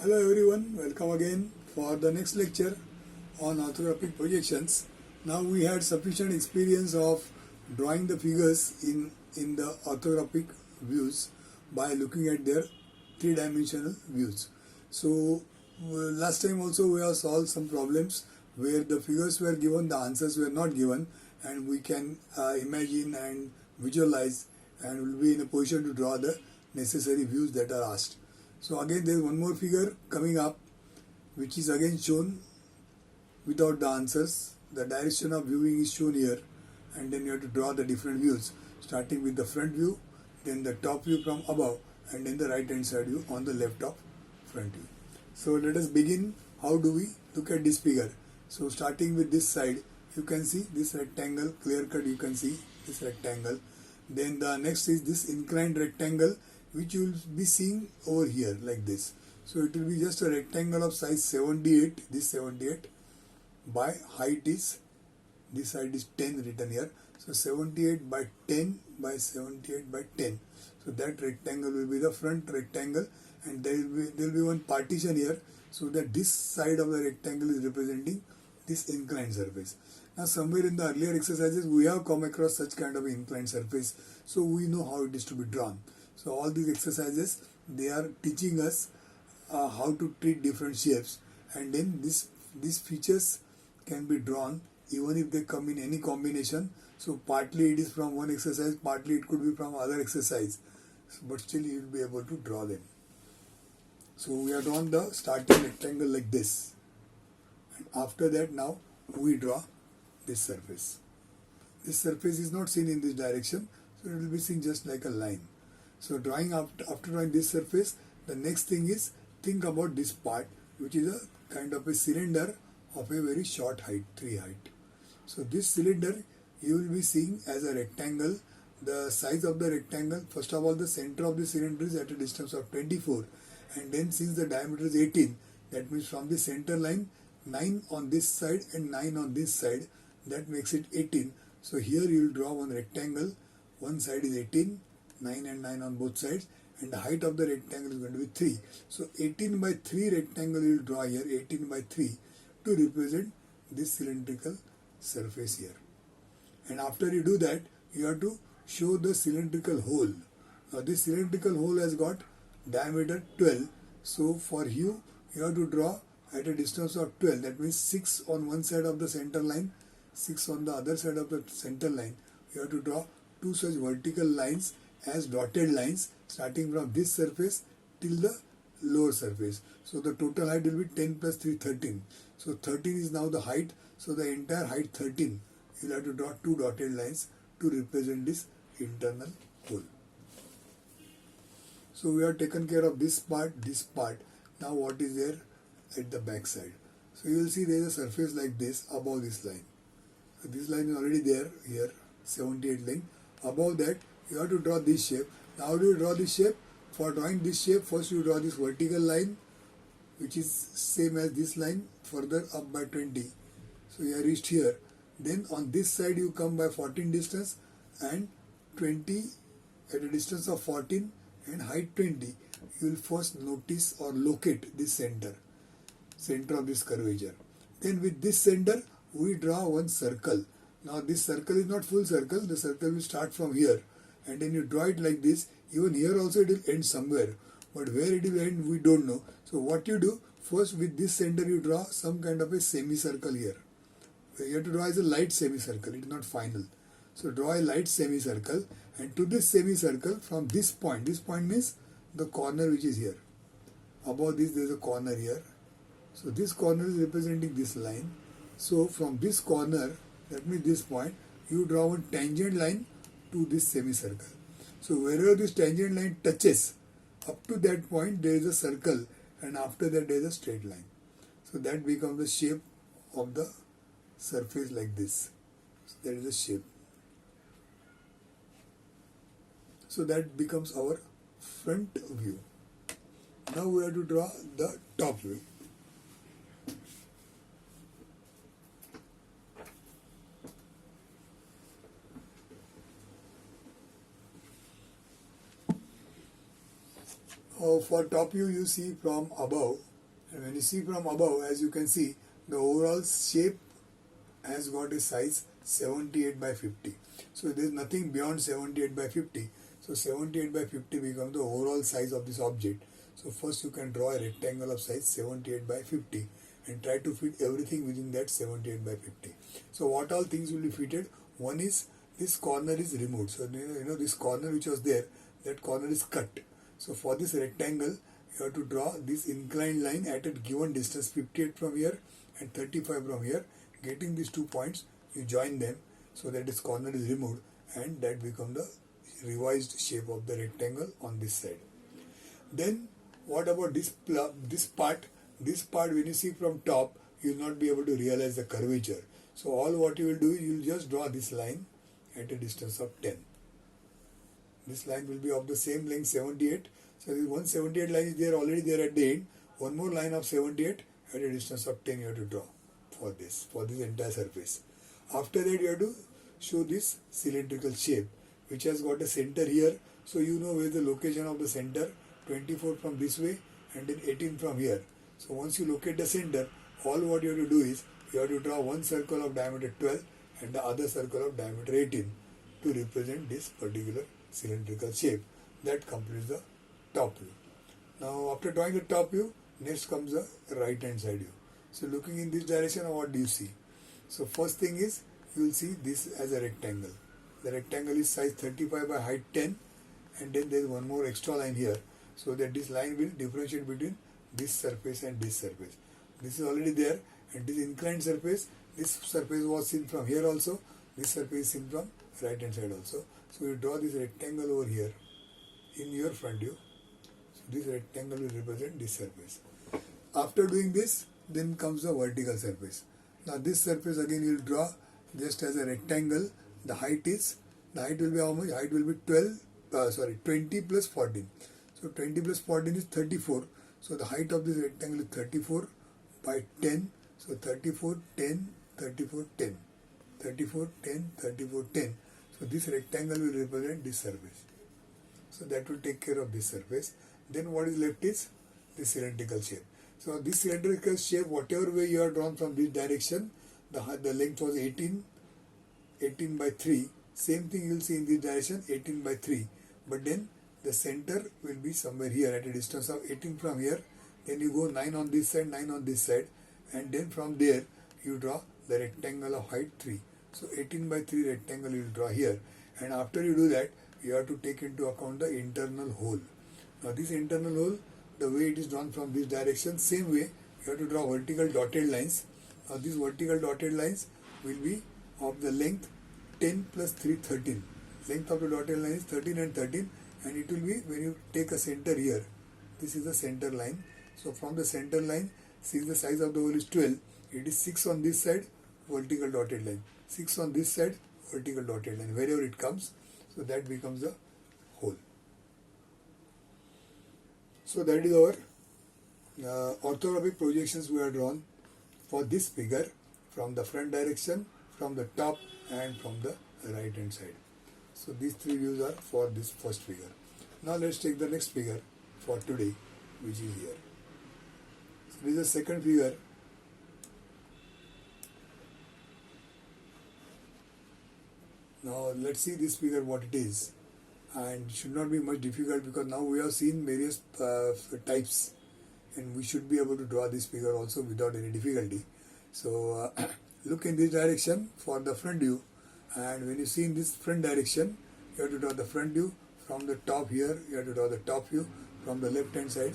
Hello everyone, welcome again for the next lecture on orthographic projections. Now we had sufficient experience of drawing the figures in the orthographic views by looking at their three-dimensional views. So last time also we have solved some problems where the figures were given, the answers were not given, and we can imagine and visualize and will be in a position to draw the necessary views that are asked. So again there is one more figure coming up which is again shown without the answers. The direction of viewing is shown here, and then you have to draw the different views starting with the front view, then the top view from above, and then the right hand side view on the left of front view. So let us begin. How do we look at this figure? So starting with this side, you can see this rectangle, clear cut, you can see this rectangle. Then the next is this inclined rectangle which you will be seeing over here like this. So it will be just a rectangle of size 78, this 78 by height is, this side is 10 written here. So 78 by 10 by 78 by 10. So that rectangle will be the front rectangle, and there will be one partition here so that this side of the rectangle is representing this inclined surface. Now somewhere in the earlier exercises we have come across such kind of inclined surface, so we know how it is to be drawn. So all these exercises, they are teaching us how to treat different shapes, and then these features can be drawn even if they come in any combination. So partly it is from one exercise, partly it could be from other exercise, but still you will be able to draw them. So we have drawn the starting rectangle like this, and after that now we draw this surface. This surface is not seen in this direction, so it will be seen just like a line. So after drawing this surface, the next thing is think about this part, which is a kind of a cylinder of a very short height, 3 height. So this cylinder you will be seeing as a rectangle. The size of the rectangle, first of all the center of the cylinder is at a distance of 24, and then since the diameter is 18, that means from the center line 9 on this side and 9 on this side, that makes it 18. So here you will draw one rectangle, one side is 18, 9 and 9 on both sides, and the height of the rectangle is going to be 3. So 18 by 3 rectangle you will draw here, 18 by 3, to represent this cylindrical surface here. And after you do that, you have to show the cylindrical hole. Now this cylindrical hole has got diameter 12. So for you have to draw at a distance of 12. That means 6 on one side of the center line, 6 on the other side of the center line. You have to draw two such vertical lines as dotted lines starting from this surface till the lower surface. So the total height will be 10 plus 3, 13. So 13 is now the height. So the entire height 13. You will have to draw two dotted lines to represent this internal hole. So we have taken care of this part, this part. Now what is there at the back side? So you will see there is a surface like this above this line. So this line is already there here, 78 line. Above that you have to draw this shape. Now how do you draw this shape? For drawing this shape, first you draw this vertical line which is same as this line, further up by 20. So you have reached here. Then on this side you come by 14 distance and 20 at a distance of 14 and height 20. You will first notice or locate this center of this curvature. Then with this center we draw one circle. Now this circle is not full circle, the circle will start from here, and then you draw it like this. Even here also it will end somewhere, but where it will end we don't know. So what you do, first with this center you draw some kind of a semicircle here. You have to draw as a light semicircle, it is not final. So draw a light semicircle, and to this semicircle from this point means the corner which is here. Above this there is a corner here. So this corner is representing this line. So from this corner, that means this point, you draw one tangent line to this semicircle. So wherever this tangent line touches, up to that point there is a circle, and after that there is a straight line. So that becomes the shape of the surface like this. So that is the shape. So that becomes our front view. Now we have to draw the top view. For top view, you see from above, And when you see from above, as you can see, the overall shape has got a size 78 by 50. So there is nothing beyond 78 by 50. So 78 by 50 becomes the overall size of this object. So first you can draw a rectangle of size 78 by 50 and try to fit everything within that 78 by 50. So what all things will be fitted? One is this corner is removed. So this corner which was there, that corner is cut. So for this rectangle, you have to draw this inclined line at a given distance, 58 from here and 35 from here. Getting these 2 points, you join them so that this corner is removed, and that becomes the revised shape of the rectangle on this side. Then what about this part? This part, when you see from top, you will not be able to realize the curvature. So all what you will do, you will just draw this line at a distance of 10. This line will be of the same length, 78. So this 178 line is there already there at the end. One more line of 78 at a distance of 10 you have to draw for this entire surface. After that you have to show this cylindrical shape which has got a center here. So you know where the location of the center, 24 from this way and then 18 from here. So once you locate the center, all what you have to do is you have to draw one circle of diameter 12 and the other circle of diameter 18 to represent this particular cylindrical shape. That completes the top view. Now after drawing the top view, next comes the right hand side view. So looking in this direction, what do you see? So first thing is you will see this as a rectangle. The rectangle is size 35 by height 10, and then there is one more extra line here, so that this line will differentiate between this surface and this surface. This is already there, and this inclined surface, this surface was seen from here also, this surface is seen from right hand side also. So you draw this rectangle over here in your front view. So this rectangle will represent this surface. After doing this, then comes the vertical surface. Now this surface again you will draw just as a rectangle. The height will be how much? Height will be 20 plus 14. So 20 plus 14 is 34. So the height of this rectangle is 34 by 10. So 34, 10, 34, 10. 34, 10, 34, 10. So this rectangle will represent this surface. So that will take care of this surface. Then what is left is the cylindrical shape. So this cylindrical shape, whatever way you are drawn from this direction, the length was 18 by 3. Same thing you will see in this direction, 18 by 3. But then the center will be somewhere here at a distance of 18 from here. Then you go 9 on this side, 9 on this side. And then from there you draw the rectangle of height 3. So 18 by 3 rectangle you will draw here. And after you do that, you have to take into account the internal hole. Now this internal hole, the way it is drawn from this direction, same way you have to draw vertical dotted lines. Now these vertical dotted lines will be of the length 10 plus 3, 13. Length of the dotted line is 13 and 13, and it will be when you take a center here. This is the center line. So from the center line, since the size of the hole is 12, it is 6 on this side, vertical dotted line. 6 on this side, vertical dotted line. Wherever it comes, so that becomes the hole. So that is our orthographic projections we have drawn for this figure from the front direction, from the top and from the right hand side. So these three views are for this first figure. Now let's take the next figure for today, which is here. So this is the second figure. Now let's see this figure what it is, and it should not be much difficult because now we have seen various types and we should be able to draw this figure also without any difficulty. So look in this direction for the front view, and when you see in this front direction, you have to draw the front view. From the top here, you have to draw the top view. From the left hand side,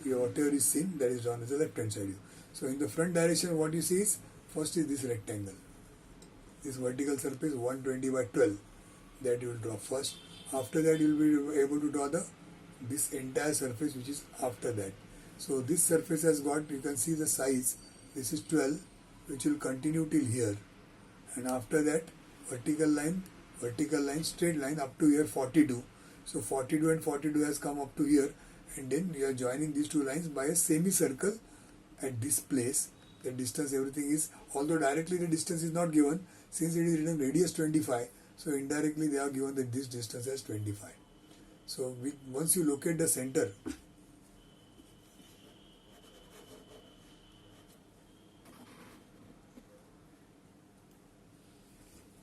whatever is seen, that is drawn as the left hand side view. So in the front direction, what you see is, first is this rectangle. This vertical surface 120 by 12, that you will draw first. After that you will be able to draw this entire surface which is after that. So this surface has got, you can see the size, this is 12, which will continue till here, and after that vertical line, straight line up to here 42. So 42 and 42 has come up to here, and then you are joining these two lines by a semicircle at this place. The distance, everything is, although directly the distance is not given, since it is written radius 25, so indirectly they are given that this distance as 25. So once you locate the center,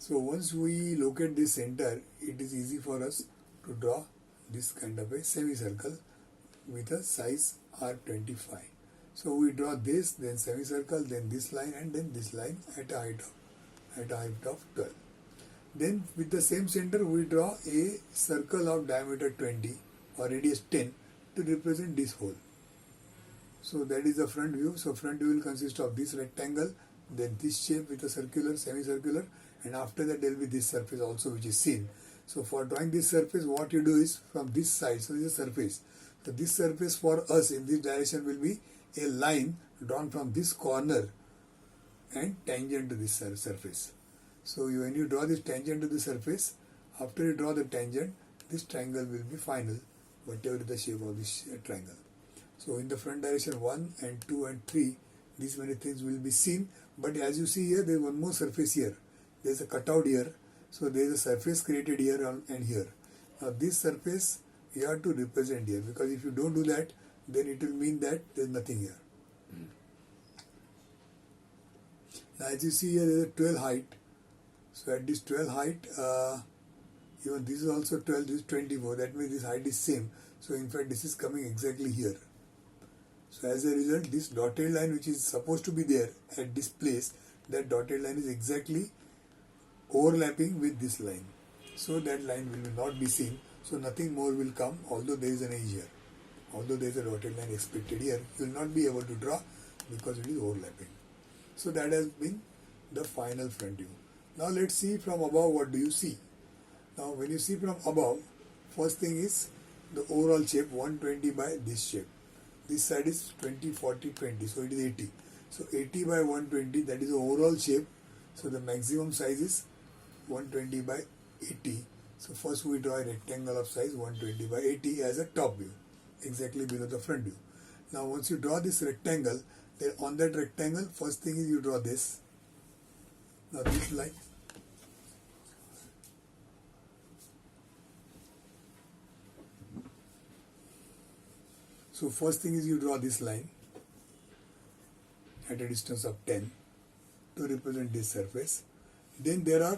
So once we locate this center, it is easy for us to draw this kind of a semicircle with a size R25. So we draw this, then semicircle, then this line, and then this line at a height of 12. Then with the same center we draw a circle of diameter 20 or radius 10 to represent this hole. So that is the front view. So front view will consist of this rectangle, then this shape with a circular, semicircular, and after that there will be this surface also which is seen. So for drawing this surface, what you do is from this side, so this is a surface. So this surface for us in this direction will be a line drawn from this corner and tangent to this surface. So when you draw this tangent to the surface, after you draw the tangent, this triangle will be final, whatever is the shape of this triangle. So in the front direction 1 and 2 and 3, these many things will be seen. But as you see here, there is one more surface here. There is a cutout here. So there is a surface created here and here. Now this surface you have to represent here, because if you don't do that, then it will mean that there is nothing here. Now as you see here, there is a 12 height. So at this 12 height, even this is also 12, this is 24. That means this height is same. So in fact, this is coming exactly here. So as a result, this dotted line which is supposed to be there at this place, that dotted line is exactly overlapping with this line. So that line will not be seen. So nothing more will come, although there is an edge here. Although there is a dotted line expected here, you will not be able to draw because it is overlapping. So that has been the final front view. Now let's see from above, what do you see? Now when you see from above, first thing is the overall shape 120 by this shape. This side is 20, 40, 20, so it is 80. So 80 by 120, that is the overall shape. So the maximum size is 120 by 80. So first we draw a rectangle of size 120 by 80 as a top view, exactly below the front view. Now once you draw this rectangle, then on that rectangle, first thing is you draw this. Now this line. So first thing is you draw this line at a distance of 10 to represent this surface. Then there's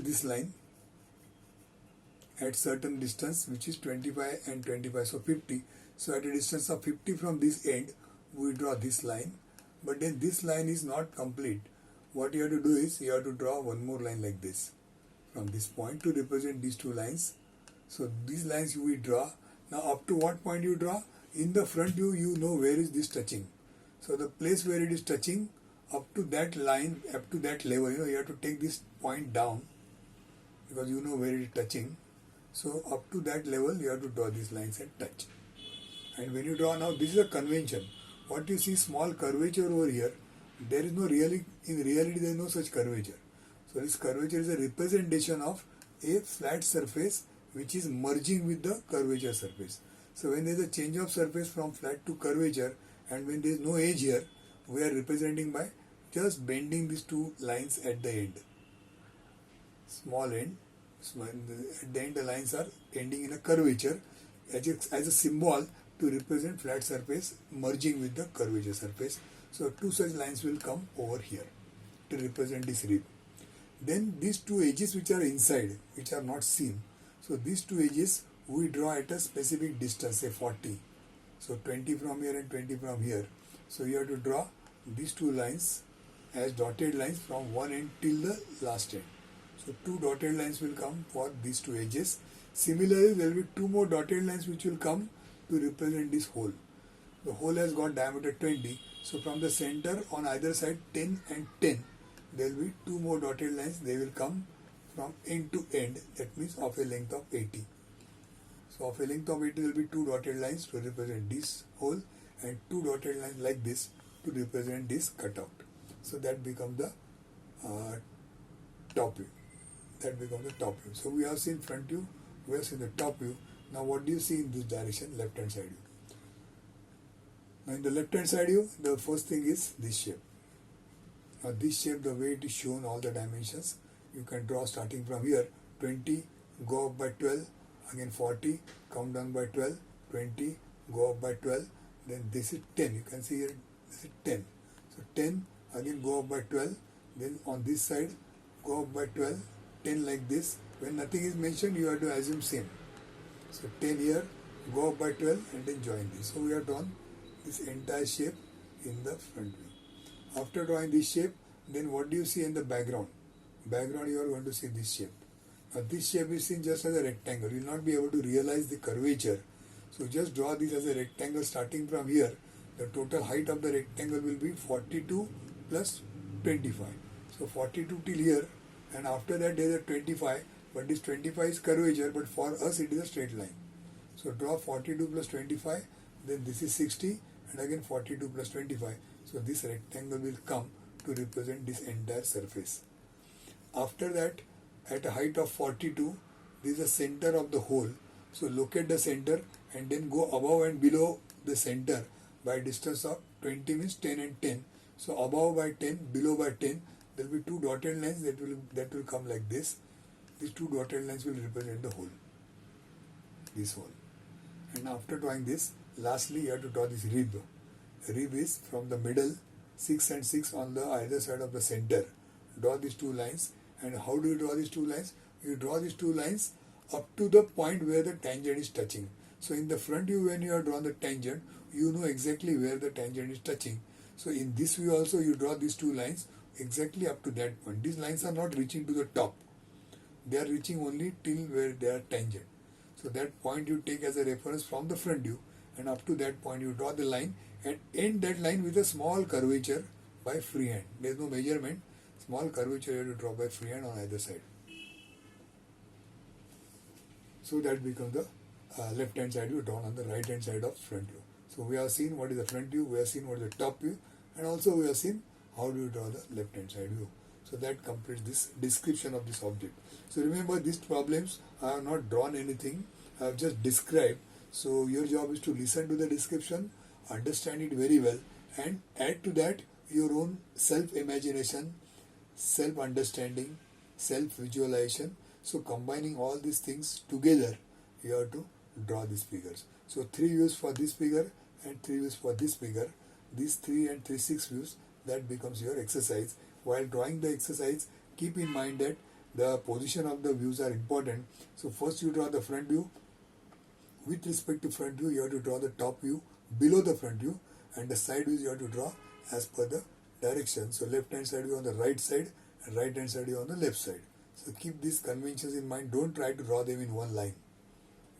this line at certain distance, which is 25 and 25, so 50. So at a distance of 50 from this end, we draw this line. But then this line is not complete. What you have to do is you have to draw one more line like this from this point to represent these two lines. So these lines we draw. Now up to what point you draw? In the front view, you know where is this touching. So the place where it is touching, up to that line, up to that level, you have to take this point down, because you know where it is touching. So up to that level, you have to draw these lines and touch. And when you draw now, this is a convention. What you see, small curvature over here, there is no in reality there is no such curvature. So this curvature is a representation of a flat surface which is merging with the curvature surface. So when there is a change of surface from flat to curvature, and when there is no edge here, we are representing by just bending these two lines at the end. Small end. At the end the lines are ending in a curvature as a symbol to represent flat surface merging with the curvature surface. So two such lines will come over here to represent this rib. Then these two edges which are inside, which are not seen. So these two edges we draw at a specific distance, say 40. So 20 from here and 20 from here. So you have to draw these two lines as dotted lines from one end till the last end. So two dotted lines will come for these two edges. Similarly, there will be two more dotted lines which will come to represent this hole. The hole has got diameter 20. So from the center on either side 10 and 10, there will be two more dotted lines. They will come from end to end. That means of a length of 80. So of a length of 80 will be two dotted lines to represent this hole, and two dotted lines like this to represent this cutout. So that becomes the top view. That becomes the top view. So we have seen front view, we have seen the top view. Now what do you see in this direction? Left hand side view. Now in the left hand side view, the first thing is this shape. Now this shape, the way it is shown, all the dimensions, you can draw starting from here, 20, go up by 12, again 40, come down by 12, 20, go up by 12, then this is 10. You can see here, this is 10. So 10, again go up by 12, then on this side go up by 12, 10 like this. When nothing is mentioned, you have to assume same. So 10 here, go up by 12 and then join this. So we have drawn this entire shape in the front view. After drawing this shape, then what do you see in the background? Background, you are going to see this shape. Now this shape is seen just as a rectangle. You will not be able to realize the curvature. So just draw this as a rectangle starting from here. The total height of the rectangle will be 42 plus 25. So 42 till here, and after that there is a 25, but this 25 is curvature, but for us it is a straight line. So draw 42 plus 25, then this is 60, and again 42 plus 25. So this rectangle will come to represent this entire surface. After that, at a height of 42, this is the center of the hole. So locate the center and then go above and below the center by distance of 20 means 10 and 10. So above by 10, below by 10, there will be two dotted lines that will come like this. These two dotted lines will represent the hole, this hole. And after drawing this, lastly you have to draw this rib. Rib is from the middle, 6 and 6 on the either side of the center. Draw these two lines. And how do you draw these two lines? You draw these two lines up to the point where the tangent is touching. So in the front view, when you have drawn the tangent, you know exactly where the tangent is touching. So in this view also, you draw these two lines exactly up to that point. These lines are not reaching to the top. They are reaching only till where they are tangent. So that point you take as a reference from the front view, and up to that point you draw the line and end that line with a small curvature by freehand. There is no measurement. Small curvature you have to draw by freehand on either side. So that becomes the left hand side view drawn on the right hand side of front view. So we have seen what is the front view, we have seen what is the top view, and also we have seen how do you draw the left hand side view. So that completes this description of this object. So remember, these problems I have not drawn anything, I have just described. So your job is to listen to the description, understand it very well, and add to that your own self-imagination, self-understanding, self-visualization. So combining all these things together, you have to draw these figures. So 3 views for this figure and 3 views for this figure. These 3 and 3 6 views, that becomes your exercise. While drawing the exercise, keep in mind that the position of the views are important. So first you draw the front view. With respect to front view, you have to draw the top view below the front view, and the side views you have to draw as per the direction. So left hand side view on the right side and right hand side view on the left side. So keep these conventions in mind. Don't try to draw them in one line.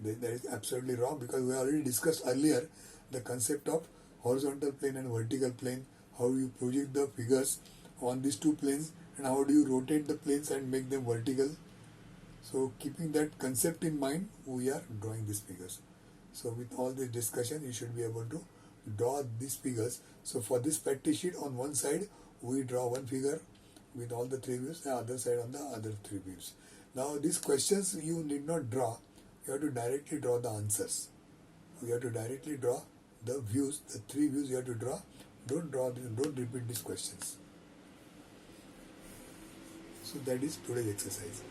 That is absolutely wrong, because we already discussed earlier the concept of horizontal plane and vertical plane, how you project the figures on these two planes and how do you rotate the planes and make them vertical. So keeping that concept in mind, we are drawing these figures. So with all this discussion, you should be able to draw these figures. So for this practice sheet, on one side we draw one figure with all the 3 views, the other side on the other 3 views. Now these questions you need not draw, you have to directly draw the answers. You have to directly draw the views, the 3 views you have to draw. Don't repeat these questions. So that is today's exercise.